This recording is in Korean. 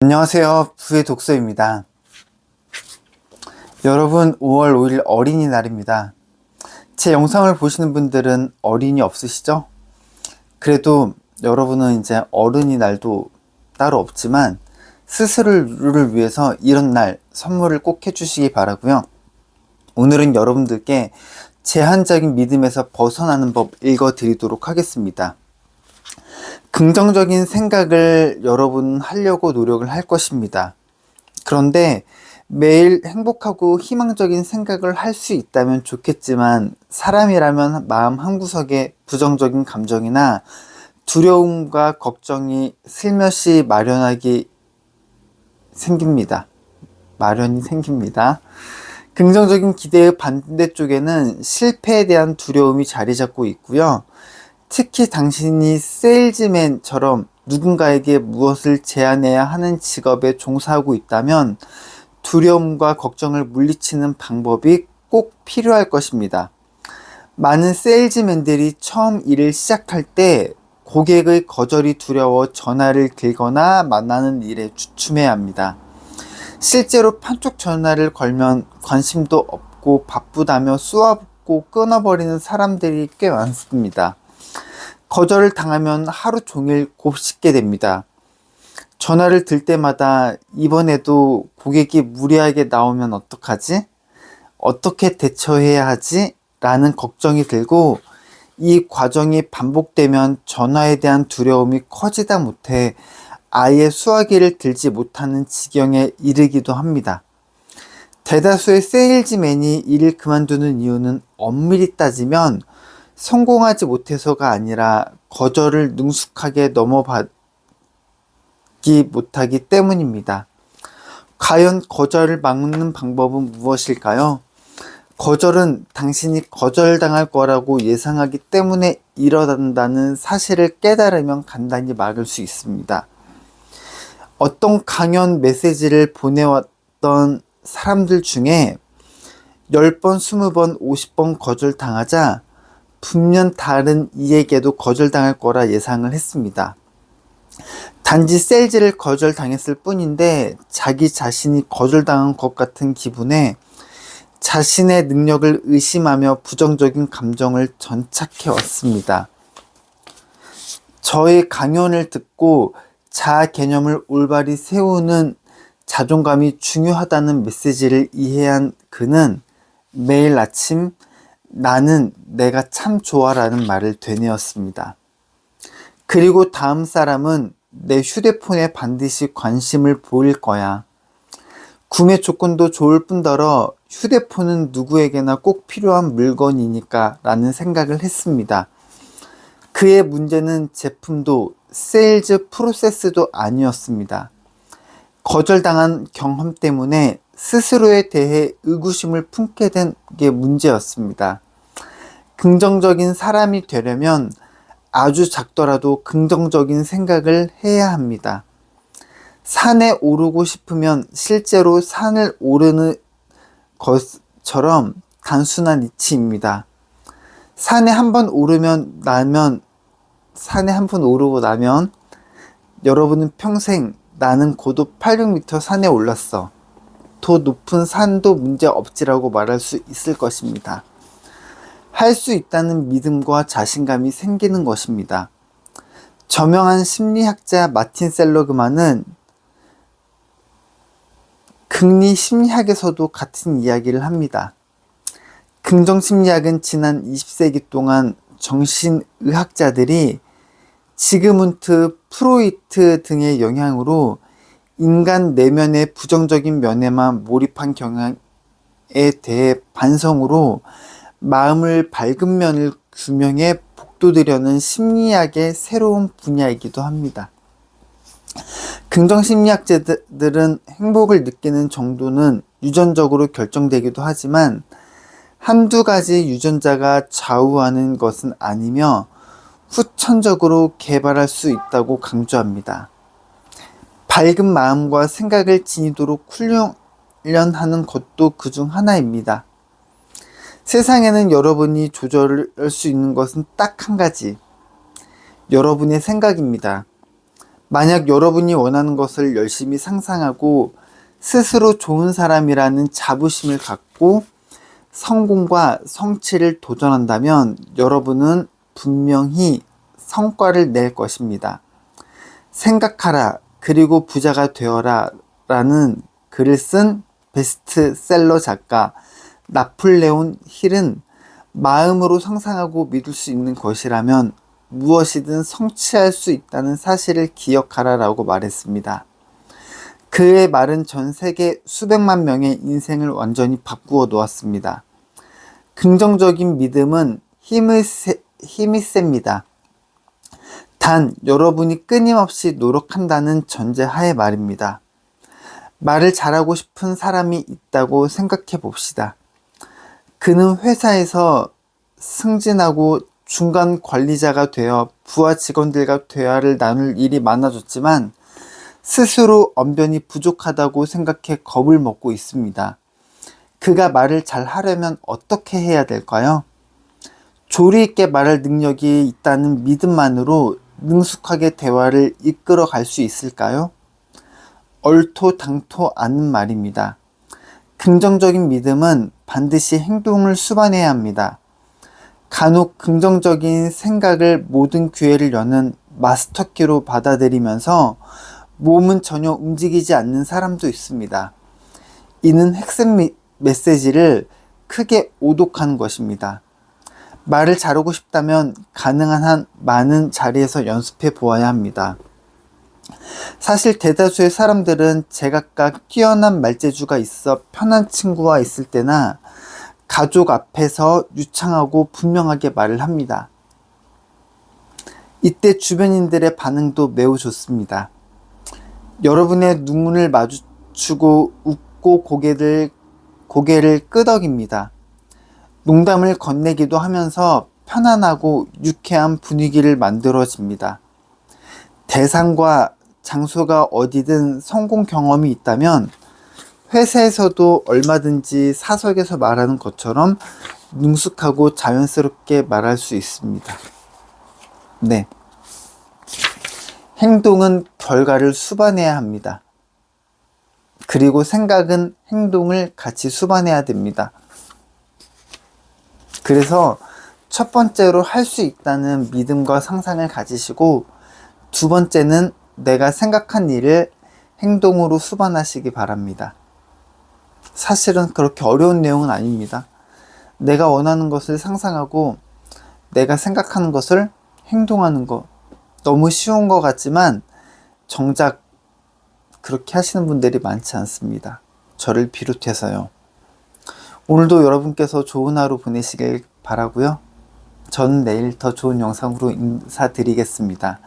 안녕하세요. 부의 독서입니다. 여러분, 5월 5일 어린이날입니다. 제 영상을 보시는 분들은 어린이 없으시죠? 그래도 여러분은 이제 어른이날도 따로 없지만 스스로를 위해서 이런 날 선물을 꼭 해주시기 바라고요. 오늘은 여러분들께 제한적인 믿음에서 벗어나는 법 읽어드리도록 하겠습니다. 긍정적인 생각을 여러분 하려고 노력을 할 것입니다. 그런데 매일 행복하고 희망적인 생각을 할 수 있다면 좋겠지만 사람이라면 마음 한구석에 부정적인 감정이나 두려움과 걱정이 슬며시 마련이 생깁니다. 긍정적인 기대의 반대쪽에는 실패에 대한 두려움이 자리 잡고 있고요. 특히 당신이 세일즈맨처럼 누군가에게 무엇을 제안해야 하는 직업에 종사하고 있다면 두려움과 걱정을 물리치는 방법이 꼭 필요할 것입니다. 많은 세일즈맨들이 처음 일을 시작할 때 고객의 거절이 두려워 전화를 길거나 만나는 일에 주춤해야 합니다. 실제로 판촉 전화를 걸면 관심도 없고 바쁘다며 쏘아붙고 끊어버리는 사람들이 꽤 많습니다. 거절을 당하면 하루 종일 곱씹게 됩니다. 전화를 들 때마다 이번에도 고객이 무리하게 나오면 어떡하지? 어떻게 대처해야 하지? 라는 걱정이 들고 이 과정이 반복되면 전화에 대한 두려움이 커지다 못해 아예 수화기를 들지 못하는 지경에 이르기도 합니다. 대다수의 세일즈맨이 일을 그만두는 이유는 엄밀히 따지면 성공하지 못해서가 아니라 거절을 능숙하게 넘어받지 못하기 때문입니다. 과연 거절을 막는 방법은 무엇일까요? 거절은 당신이 거절당할 거라고 예상하기 때문에 일어난다는 사실을 깨달으면 간단히 막을 수 있습니다. 어떤 강연 메시지를 보내왔던 사람들 중에 10번, 20번, 50번 거절당하자 분명 다른 이에게도 거절당할 거라 예상을 했습니다. 단지 세일즈를 거절당했을 뿐인데 자기 자신이 거절당한 것 같은 기분에 자신의 능력을 의심하며 부정적인 감정을 전착해 왔습니다. 저의 강연을 듣고 자아 개념을 올바리 세우는 자존감이 중요하다는 메시지를 이해한 그는 매일 아침 나는 내가 참 좋아라는 말을 되뇌었습니다. 그리고 다음 사람은 내 휴대폰에 반드시 관심을 보일 거야. 구매 조건도 좋을 뿐더러 휴대폰은 누구에게나 꼭 필요한 물건이니까 라는 생각을 했습니다. 그의 문제는 제품도 세일즈 프로세스도 아니었습니다. 거절당한 경험 때문에 스스로에 대해 의구심을 품게 된 게 문제였습니다. 긍정적인 사람이 되려면 아주 작더라도 긍정적인 생각을 해야 합니다. 산에 오르고 싶으면 실제로 산을 오르는 것처럼 단순한 이치입니다. 산에 한 번 오르고 나면 여러분은 평생 나는 고도 800m 산에 올랐어. 더 높은 산도 문제 없지라고 말할 수 있을 것입니다. 할 수 있다는 믿음과 자신감이 생기는 것입니다. 저명한 심리학자 마틴 셀러그만은 긍리 심리학에서도 같은 이야기를 합니다. 긍정심리학은 지난 20세기 동안 정신의학자들이 지그문트 프로이트 등의 영향으로 인간 내면의 부정적인 면에만 몰입한 경향에 대해 반성으로 마음을 밝은 면을 규명해 복돋으려는 심리학의 새로운 분야이기도 합니다. 긍정심리학자들은 행복을 느끼는 정도는 유전적으로 결정되기도 하지만 한두 가지 유전자가 좌우하는 것은 아니며 후천적으로 개발할 수 있다고 강조합니다. 밝은 마음과 생각을 지니도록 훈련하는 것도 그중 하나입니다. 세상에는 여러분이 조절할 수 있는 것은 딱 한 가지, 여러분의 생각입니다. 만약 여러분이 원하는 것을 열심히 상상하고 스스로 좋은 사람이라는 자부심을 갖고 성공과 성취를 도전한다면 여러분은 분명히 성과를 낼 것입니다. 생각하라, 그리고 부자가 되어라 라는 글을 쓴 베스트셀러 작가 나폴레온 힐은 마음으로 상상하고 믿을 수 있는 것이라면 무엇이든 성취할 수 있다는 사실을 기억하라 라고 말했습니다. 그의 말은 전 세계 수백만 명의 인생을 완전히 바꾸어 놓았습니다. 긍정적인 믿음은 힘이 셉니다. 단, 여러분이 끊임없이 노력한다는 전제하에 말입니다. 말을 잘하고 싶은 사람이 있다고 생각해 봅시다. 그는 회사에서 승진하고 중간 관리자가 되어 부하 직원들과 대화를 나눌 일이 많아졌지만 스스로 언변이 부족하다고 생각해 겁을 먹고 있습니다. 그가 말을 잘 하려면 어떻게 해야 될까요? 조리 있게 말할 능력이 있다는 믿음만으로 능숙하게 대화를 이끌어 갈 수 있을까요? 얼토당토 않은 말입니다. 긍정적인 믿음은 반드시 행동을 수반해야 합니다. 간혹 긍정적인 생각을 모든 기회를 여는 마스터키로 받아들이면서 몸은 전혀 움직이지 않는 사람도 있습니다. 이는 핵심 메시지를 크게 오독하는 것입니다. 말을 잘하고 싶다면 가능한 한 많은 자리에서 연습해 보아야 합니다. 사실 대다수의 사람들은 제각각 뛰어난 말재주가 있어 편한 친구와 있을 때나 가족 앞에서 유창하고 분명하게 말을 합니다. 이때 주변인들의 반응도 매우 좋습니다. 여러분의 눈을 마주치고 웃고 고개를 끄덕입니다. 농담을 건네기도 하면서 편안하고 유쾌한 분위기를 만들어집니다. 대상과 장소가 어디든 성공 경험이 있다면 회사에서도 얼마든지 사석에서 말하는 것처럼 능숙하고 자연스럽게 말할 수 있습니다. 네. 행동은 결과를 수반해야 합니다. 그리고 생각은 행동을 같이 수반해야 됩니다. 그래서 첫 번째로 할 수 있다는 믿음과 상상을 가지시고 두 번째는 내가 생각한 일을 행동으로 수반하시기 바랍니다. 사실은 그렇게 어려운 내용은 아닙니다. 내가 원하는 것을 상상하고 내가 생각하는 것을 행동하는 것, 너무 쉬운 것 같지만 정작 그렇게 하시는 분들이 많지 않습니다. 저를 비롯해서요. 오늘도 여러분께서 좋은 하루 보내시길 바라고요. 저는 내일 더 좋은 영상으로 인사드리겠습니다.